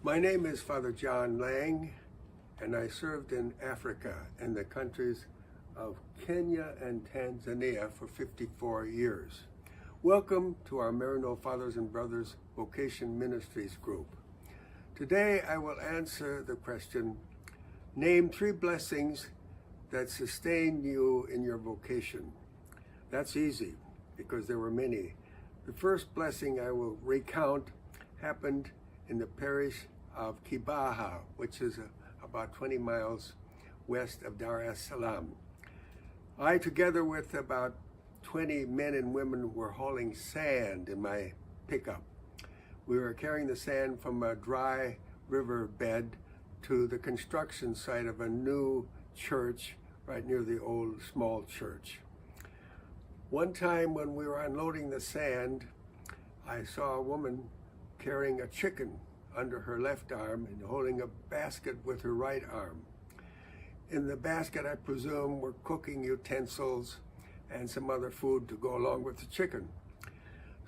My name is Father John Lagne, and I served in Africa in the countries of Kenya and Tanzania for 54 years. Welcome to our Maryknoll Fathers and Brothers Vocation Ministries Group. Today I will answer the question, name 3 blessings that sustain you in your vocation. That's easy because there were many. The first blessing I will recount happened in the parish of Kibaha, which is about 20 miles west of Dar es Salaam. I, together with about 20 men and women, were hauling sand in my pickup. We were carrying the sand from a dry river bed to the construction site of a new church right near the old small church. One time when we were unloading the sand, I saw a woman carrying a chicken under her left arm and holding a basket with her right arm. In the basket, I presume, were cooking utensils and some other food to go along with the chicken.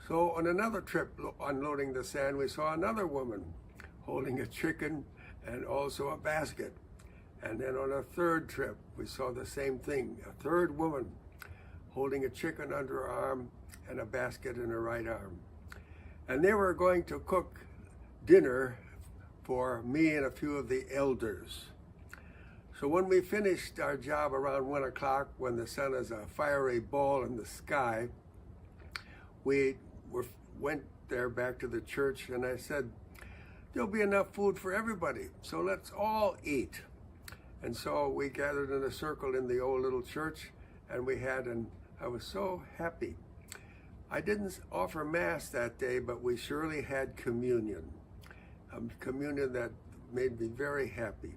So on another trip unloading the sand, we saw another woman holding a chicken and also a basket. And then on a third trip, we saw the same thing, a third woman holding a chicken under her arm and a basket in her right arm. And they were going to cook dinner for me and a few of the elders. So when we finished our job around 1 o'clock, when the sun is a fiery ball in the sky, we went there back to the church, and I said, there'll be enough food for everybody, so let's all eat. And so we gathered in a circle in the old little church, and I was so happy. I didn't offer Mass that day, but we surely had communion. Communion that made me very happy.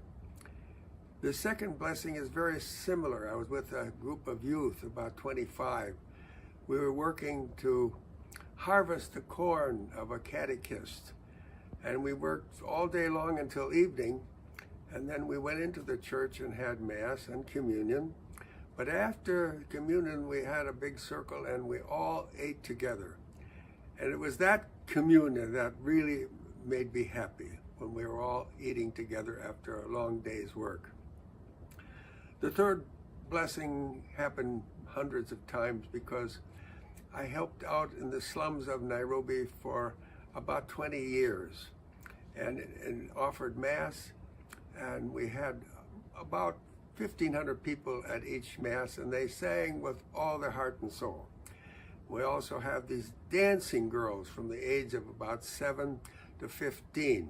The second blessing is very similar. I was with a group of youth, about 25. We were working to harvest the corn of a catechist. And we worked all day long until evening. And then we went into the church and had Mass and communion. But after communion, we had a big circle and we all ate together. And it was that communion that really made me happy, when we were all eating together after a long day's work. The third blessing happened hundreds of times because I helped out in the slums of Nairobi for about 20 years and offered Mass, and we had about 1,500 people at each Mass, and they sang with all their heart and soul. We also have these dancing girls from the age of about 7 to 15,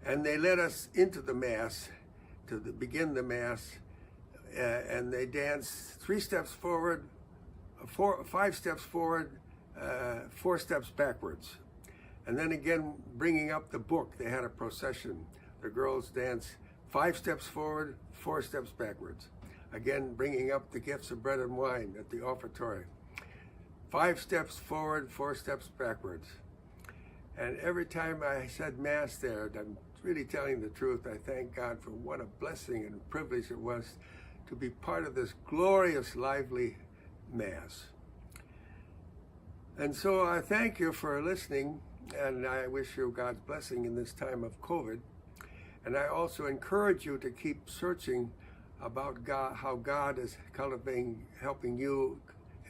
and they led us into the Mass to begin the Mass, and they danced 3 steps forward, 5 steps forward, 4 steps backwards, and then again bringing up the book. They had a procession. The girls danced 5 steps forward, 4 steps backwards. Again, bringing up the gifts of bread and wine at the offertory. 5 steps forward, 4 steps backwards. And every time I said Mass there, I'm really telling the truth, I thank God for what a blessing and a privilege it was to be part of this glorious, lively Mass. And so I thank you for listening, and I wish you God's blessing in this time of COVID. And I also encourage you to keep searching about God, how God is helping you